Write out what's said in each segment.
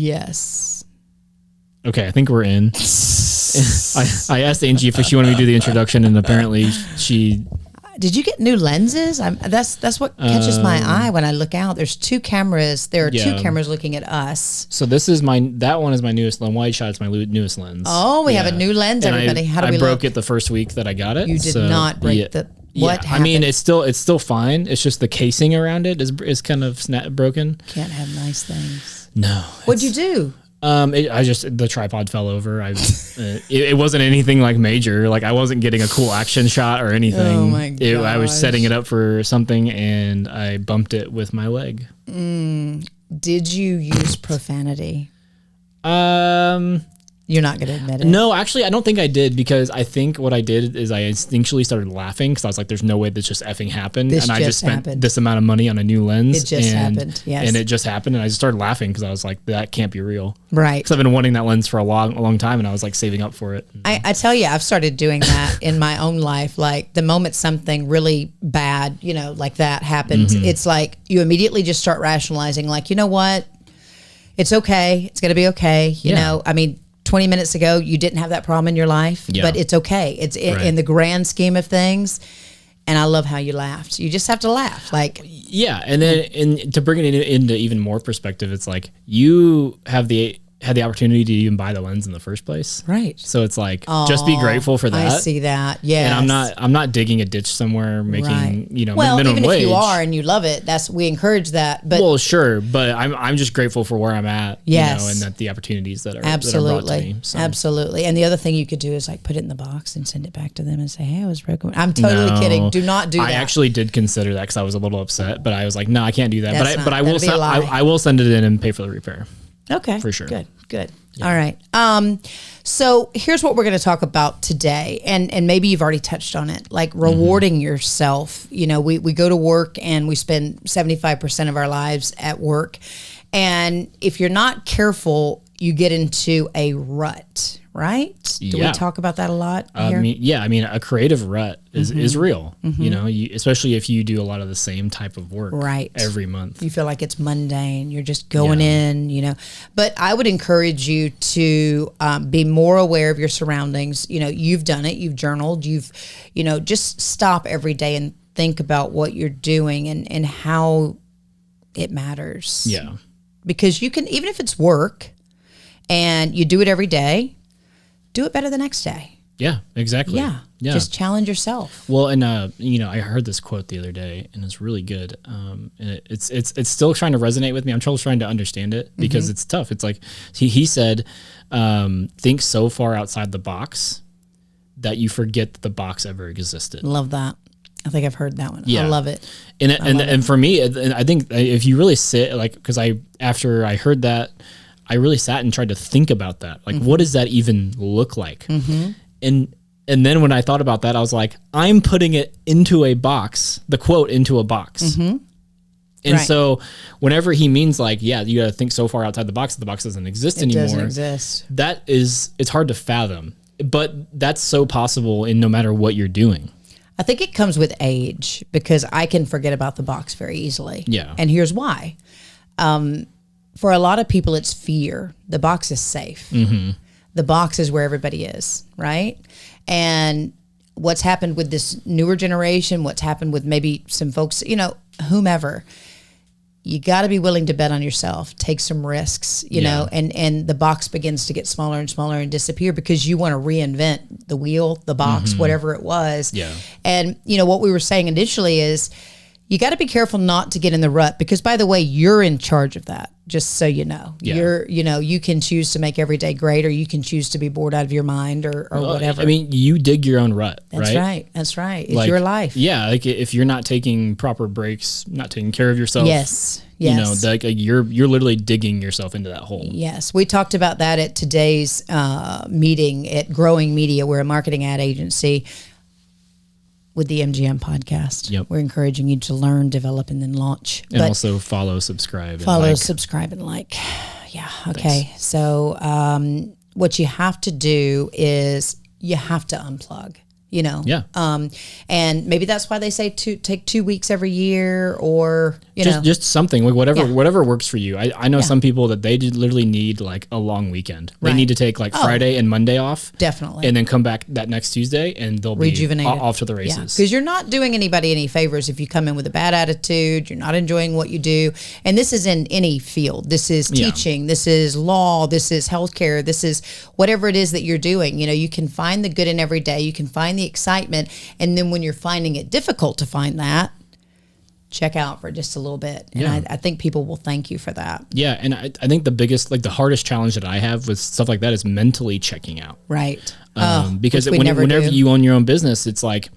Yes. Okay, I think we're in. I asked Angie if she wanted me to do the introduction, and apparently she... Did you get new lenses? That's what catches my eye when I look out. There's two cameras. There are two cameras looking at us. So this is that one is my newest lens. Wide shot is my newest lens. Oh, we have a new lens, and everybody. How do we look? I broke it the first week that I got it. You did not break the... What happened? I mean, it's still fine. It's just the casing around it is kind of broken. Can't have nice things. No. What'd you do? The tripod fell over. It wasn't anything like major. Like I wasn't getting a cool action shot or anything. Oh my gosh. I was setting it up for something and I bumped it with my leg. Did you use profanity? You're not going to admit it. No, actually, I don't think I did, because I think what I did is I instinctually started laughing because I was like, there's no way this just effing happened. This I just spent happened. this amount of money on a new lens. It just happened, yes. And it just happened. And I just started laughing because I was like, that can't be real. Right. Because I've been wanting that lens for a long time, and I was like saving up for it. I tell you, I've started doing that in my own life. Like the moment something really bad, like that happens, it's like you immediately just start rationalizing, like, you know what? It's okay. It's going to be okay. You know, I mean, 20 minutes ago, you didn't have that problem in your life, but it's okay. It's in the grand scheme of things. And I love how you laughed. You just have to laugh. Like, yeah. And then to bring it into even more perspective, it's like you had the opportunity to even buy the lens in the first place. Right. So it's like, just be grateful for that. I see that. Yeah. And I'm not digging a ditch somewhere making, well, minimum even wage. if you are and you love it, we encourage that. But well, sure. But I'm just grateful for where I'm at, yes. and that the opportunities that are absolutely, that are brought to me. So. Absolutely. And the other thing you could do is like put it in the box and send it back to them and say, hey, I was broken. I'm totally kidding. Do not do that. I actually did consider that because I was a little upset, but I was like, no, I can't do that. That's I will send it in and pay for the repair. Okay. For sure. Good. Yeah. All right. So here's what we're going to talk about today. And maybe you've already touched on it, like rewarding yourself. We go to work and we spend 75% of our lives at work. And if you're not careful, you get into a rut, right? Do we talk about that a lot here? I mean, a creative rut is real, especially if you do a lot of the same type of work every month. You feel like it's mundane. You're just going in, But I would encourage you to be more aware of your surroundings. You've done it. You've journaled. Just stop every day and think about what you're doing and how it matters. Yeah. Because you can, even if it's work and you do it every day, do it better the next day. Yeah, exactly. Yeah. Just challenge yourself. Well, and I heard this quote the other day, and it's really good. And it's still trying to resonate with me. I'm still trying to understand it because it's tough. It's like he said, think so far outside the box that you forget that the box ever existed. Love that. I think I've heard that one. Yeah. I love it. And for me, I think if you really sit, like, because after I heard that, I really sat and tried to think about that. Like, what does that even look like? And then when I thought about that, I was like, I'm putting it into a box, the quote into a box. And so whenever he means like, you got to think so far outside the box that the box doesn't exist anymore. It doesn't exist. It's hard to fathom, but that's so possible in no matter what you're doing. I think it comes with age because I can forget about the box very easily. Yeah. And here's why. For a lot of people, it's fear. The box is safe. The box is where everybody is, right? And what's happened with this newer generation, what's happened with maybe some folks, whomever, you got to be willing to bet on yourself, take some risks, you know, and the box begins to get smaller and smaller and disappear because you want to reinvent the wheel, the box, whatever it was. Yeah. And, what we were saying initially is you got to be careful not to get in the rut because, by the way, you're in charge of that. Just so you know, you can choose to make every day great, or you can choose to be bored out of your mind, or whatever. I mean, you dig your own rut. That's right. That's right. It's your life. Yeah, like if you're not taking proper breaks, not taking care of yourself. Yes. You're literally digging yourself into that hole. Yes, we talked about that at today's meeting at Growing Media. We're a marketing ad agency with the MGM podcast. Yep. We're encouraging you to learn, develop, and then launch. And also follow, subscribe, subscribe, and like. Yeah. Okay. Thanks. So what you have to do is you have to unplug. you know? Yeah. And maybe that's why they say take 2 weeks every year, or, you know. Just something, like whatever works for you. I know some people that they literally need like a long weekend. They need to take like Friday and Monday off. Definitely. And then come back that next Tuesday and they'll rejuvenated. Be off to the races. Because you're not doing anybody any favors if you come in with a bad attitude, you're not enjoying what you do. And this is in any field. This is teaching, this is law, this is healthcare, this is whatever it is that you're doing. You know, you can find the good in every day, you can find the excitement, and then when you're finding it difficult to find that, check out for just a little bit. And I think people will thank you for that. Yeah. And I think the biggest, like the hardest challenge that I have with stuff like that is mentally checking out. Right. Because whenever you own your own business, it's like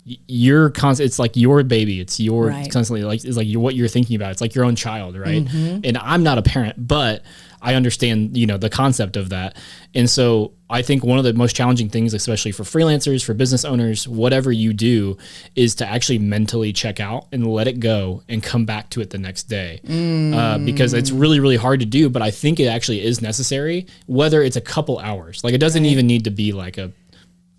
you're constant. It's like your baby. It's your constantly like, it's like what you're thinking about. It's like your own child. Right. And I'm not a parent, but I understand, you know, the concept of that. And so I think one of the most challenging things, especially for freelancers, for business owners, whatever you do, is to actually mentally check out and let it go and come back to it the next day. Because it's really, really hard to do, but I think it actually is necessary, whether it's a couple hours. Like it doesn't even need to be like a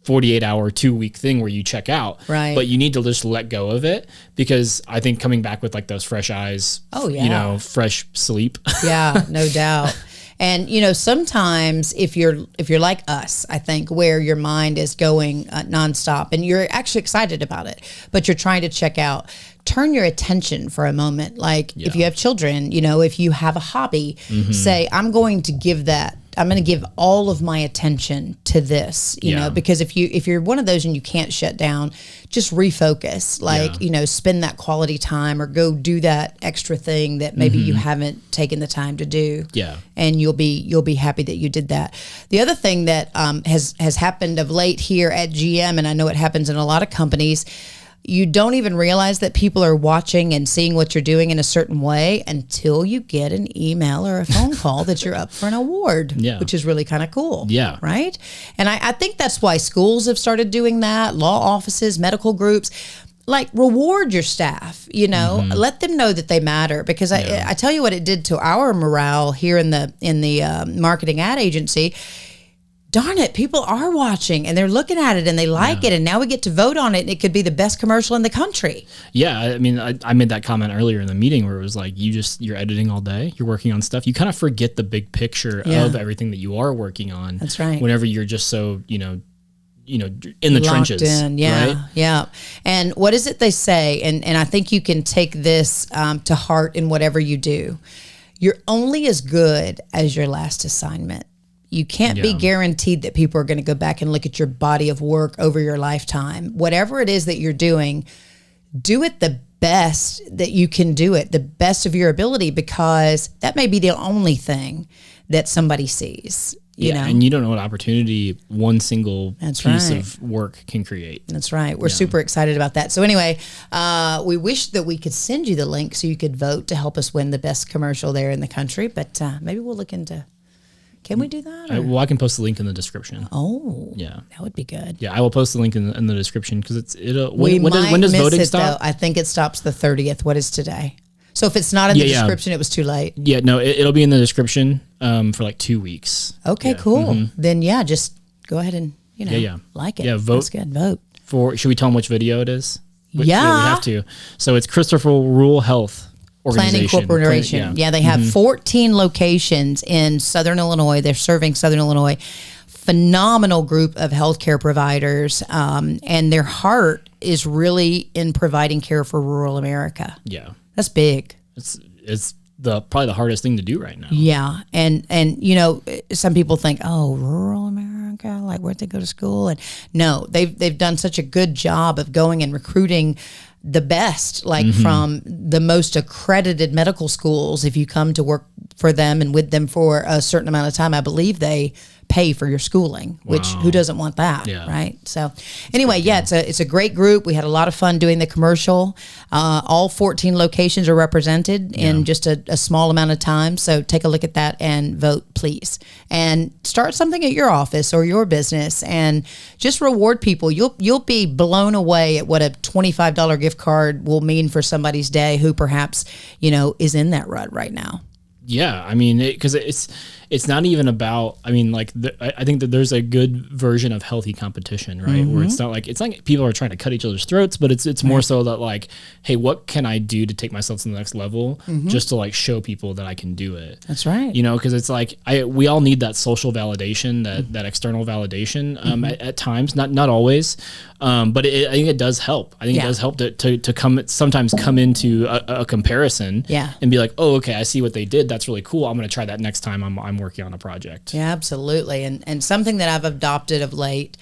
48-hour, 2-week thing where you check out, but you need to just let go of it, because I think coming back with like those fresh eyes, you know, fresh sleep. Yeah, no doubt. And, you know, sometimes if you're like us, I think, where your mind is going nonstop and you're actually excited about it, but you're trying to check out, turn your attention for a moment. Like if you have children, you know, if you have a hobby, say, I'm going to give all of my attention to this, you know, because if you're one of those and you can't shut down, just refocus, like, you know, spend that quality time or go do that extra thing that maybe you haven't taken the time to do. Yeah. And you'll be happy that you did that. The other thing that has happened of late here at GM, and I know it happens in a lot of companies, you don't even realize that people are watching and seeing what you're doing in a certain way until you get an email or a phone call that you're up for an award, which is really kind of cool. Yeah. Right? And I think that's why schools have started doing that, law offices, medical groups. Like, reward your staff, you know, let them know that they matter, because I tell you what it did to our morale here in the marketing ad agency. Darn it, people are watching and they're looking at it and they like it, and now we get to vote on it, and it could be the best commercial in the country. Yeah, I mean, I made that comment earlier in the meeting where it was like, you're editing all day, you're working on stuff, you kind of forget the big picture of everything that you are working on. That's right. Whenever you're just so, you know, in the locked trenches. In. Yeah, right? Yeah. And what is it they say? And I think you can take this to heart in whatever you do. You're only as good as your last assignment. You can't be guaranteed that people are going to go back and look at your body of work over your lifetime. Whatever it is that you're doing, do it the best that you can do it, the best of your ability, because that may be the only thing that somebody sees. You know? And you don't know what opportunity one single piece of work can create. That's right. We're super excited about that. So anyway, we wish that we could send you the link so you could vote to help us win the best commercial there in the country, but maybe we'll look into... Can we do that? Well, I can post the link in the description. Oh, yeah, that would be good. Yeah, I will post the link in the description, because when does voting stop? Though. I think it stops the 30th. What is today? So if it's not in the description, it was too late. Yeah, no, it'll be in the description for like 2 weeks. Okay, cool. Then just go ahead and like it. Yeah, vote. That's good. Vote Should we tell them which video it is? Yeah, we have to. So it's Christopher Rural Health Planning Corporation. They have 14 locations in Southern Illinois. They're serving Southern Illinois. Phenomenal group of healthcare providers, and their heart is really in providing care for rural America. Yeah, that's big. It's probably the hardest thing to do right now. Yeah, and you know, some people think, oh, rural America, like where'd they go to school? And no, they've done such a good job of going and recruiting the best, like from the most accredited medical schools. If you come to work for them and with them for a certain amount of time, I believe they pay for your schooling, which who doesn't want that, right? So anyway, it's a great group. We had a lot of fun doing the commercial. All 14 locations are represented in just a small amount of time. So take a look at that and vote, please. And start something at your office or your business and just reward people. You'll be blown away at what a $25 gift card will mean for somebody's day who perhaps, is in that rut right now. Yeah, I mean, because it's it's not even about, I mean, like I think that there's a good version of healthy competition, right? Where it's not like people are trying to cut each other's throats, but it's more so that like, hey, what can I do to take myself to the next level just to like show people that I can do it? That's right. You know, because it's like we all need that social validation, that external validation at times, not always. But I think it does help. I think it does help to sometimes come into a comparison and be like, oh, okay, I see what they did. That's really cool. I'm going to try that next time I'm working on a project. Yeah, absolutely. And something that I've adopted of late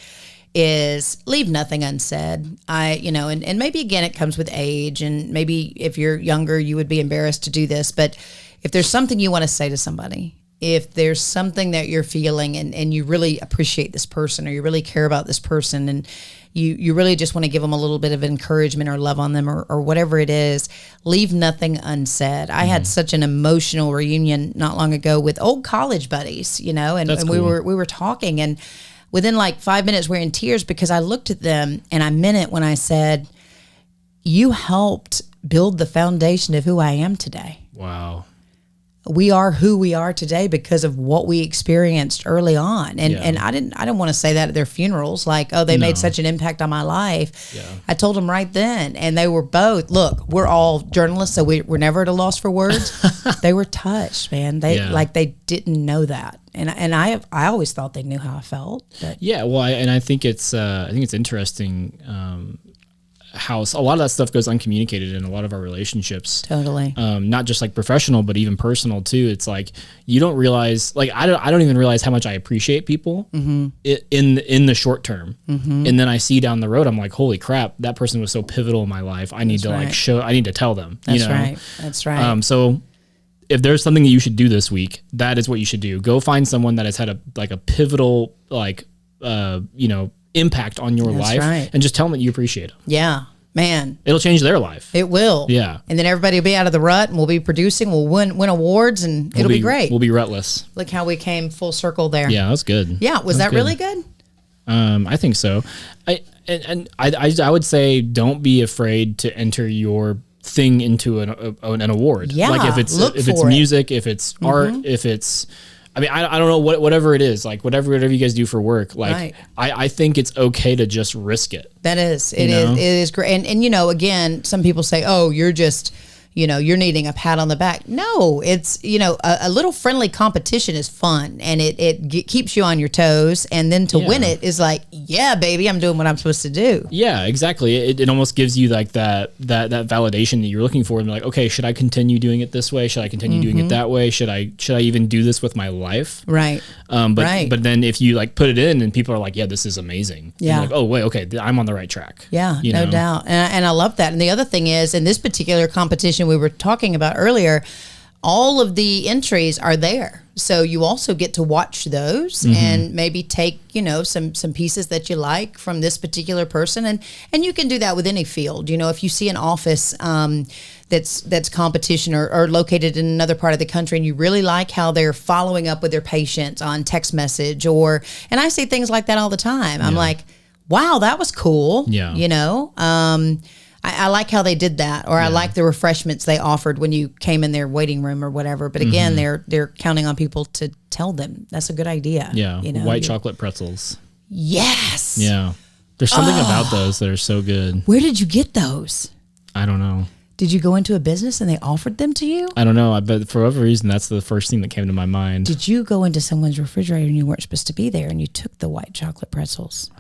is leave nothing unsaid. And maybe again, it comes with age, and maybe if you're younger, you would be embarrassed to do this. But if there's something you want to say to somebody, if there's something that you're feeling and you really appreciate this person, or you really care about this person, and you really just want to give them a little bit of encouragement or love on them, or whatever it is, leave nothing unsaid. I had such an emotional reunion not long ago with old college buddies, and cool. we were talking, and within like 5 minutes we're in tears because I looked at them and I meant it when I said, you helped build the foundation of who I am today. Wow. We are who we are today because of what we experienced early on. And I didn't want to say that at their funerals, like, oh, they made such an impact on my life. Yeah. I told them right then, and they were both, look, we're all journalists, so we're never at a loss for words. They were touched, man. They didn't know that. And I always thought they knew how I felt. But. Yeah, well, I think it's interesting how a lot of that stuff goes uncommunicated in a lot of our relationships. Totally. Not just like professional, but even personal too. It's like you don't realize, like I don't even realize how much I appreciate people in the short term, and then I see down the road, I'm like, holy crap, that person was so pivotal in my life. I need to tell them. That's right. That's right. So if there's something that you should do this week, that is what you should do. Go find someone that has had a pivotal impact on your life, and just tell them that you appreciate them. Yeah, man. It'll change their life. It will. Yeah. And then everybody will be out of the rut, and we'll be producing, we'll win awards, and it'll be great. We'll be rutless. Look how we came full circle there. Yeah, that's good. Yeah, was that really good? I think so. I would say don't be afraid to enter your thing into an award. Yeah, like if it's music, if it's art, if it's, I mean, I don't know, whatever it is, like whatever you guys do for work, like I think it's okay to just risk it. That is, it is great. And again, some people say, oh, you're just, you're needing a pat on the back. No, it's, a little friendly competition is fun, and it keeps you on your toes. And then to win it is like, yeah, baby, I'm doing what I'm supposed to do. Yeah, exactly. It almost gives you like that validation that you're looking for. And like, okay, should I continue doing it this way? Should I continue doing it that way? Should I even do this with my life? Right. But then if you like put it in and people are like, yeah, this is amazing. Yeah. Like, oh wait, okay, I'm on the right track. Yeah, no doubt. And I love that. And the other thing is, in this particular competition we were talking about earlier, all of the entries are there. So you also get to watch those and maybe take, some pieces that you like from this particular person. And you can do that with any field. If you see an office that's competition or located in another part of the country, and you really like how they're following up with their patients on text message, and I see things like that all the time. I'm like, wow, that was cool. Yeah. I like how they did that, or I like the refreshments they offered when you came in their waiting room or whatever. But again, they're counting on people to tell them that's a good idea. Yeah, white chocolate pretzels. Yes. Yeah, there's something about those that are so good. Where did you get those? I don't know. Did you go into a business and they offered them to you? I don't know, but for whatever reason, that's the first thing that came to my mind. Did you go into someone's refrigerator and you weren't supposed to be there, and you took the white chocolate pretzels?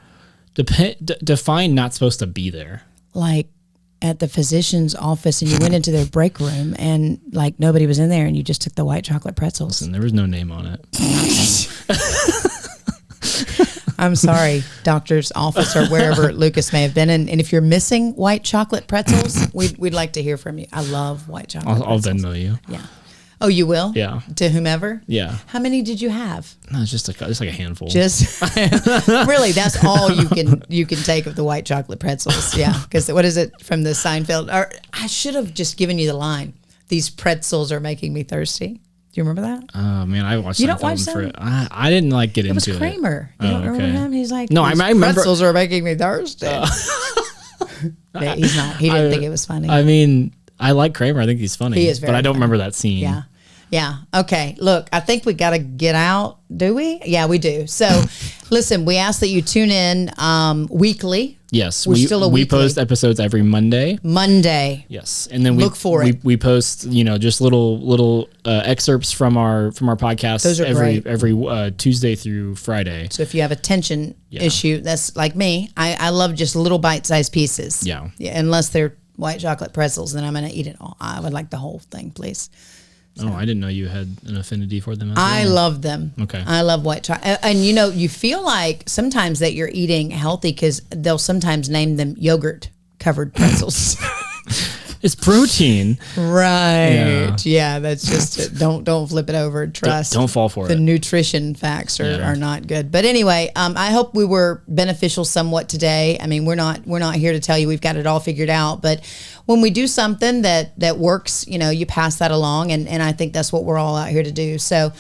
Define not supposed to be there. Like at the physician's office, and you went into their break room and like nobody was in there, and you just took the white chocolate pretzels. Listen, there was no name on it. I'm sorry, doctor's office or wherever Lucas may have been. And if you're missing white chocolate pretzels, we'd like to hear from you. I love white chocolate pretzels. I'll Venmo you. Yeah. Oh, you will? Yeah. To whomever? Yeah. How many did you have? No, it's just like a handful. Just really, that's all you can take of the white chocolate pretzels. Yeah. Because what is it from the Seinfeld? Or I should have just given you the line. These pretzels are making me thirsty. Do you remember that? Oh man, I watched. You don't watch that? I didn't like get into it. It was Kramer. You don't remember him? He's like, no, I remember. Pretzels are making me thirsty. He's not. He didn't think it was funny. I mean, I like Kramer. I think he's funny. He is very but I don't funny. remember that scene. Yeah. Yeah. Okay. Look, I think we got to get out. Do we? Yeah, we do. So listen, we ask that you tune in weekly. Yes. We're still a we weekly. post episodes every Monday. Yes. And then Look for it. We post, just little excerpts from our podcast Those are every Tuesday through Friday. So if you have a tension issue, that's like me. I love just little bite-sized pieces. Yeah. Unless they're white chocolate pretzels, then I'm going to eat it all. I would like the whole thing, please. So. Oh, I didn't know you had an affinity for them as well. I love them. Okay. I love white chocolate. And you feel like sometimes that you're eating healthy because they'll sometimes name them yogurt covered pretzels. It's protein. Right. Yeah, that's just it. Don't flip it over. Trust. Don't fall for it. The nutrition facts are not good. But anyway, I hope we were beneficial somewhat today. I mean, we're not here to tell you we've got it all figured out, but when we do something that works, you pass that along, and I think that's what we're all out here to do. So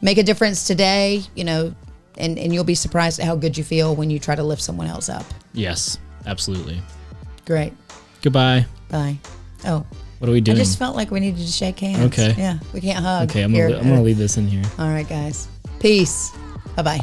make a difference today, and you'll be surprised at how good you feel when you try to lift someone else up. Yes, absolutely. Great. Goodbye. Bye. Oh, what are we doing? I just felt like we needed to shake hands. Okay. Yeah, we can't hug. Okay, I'm gonna leave this in here. All right, guys. Peace. Bye-bye.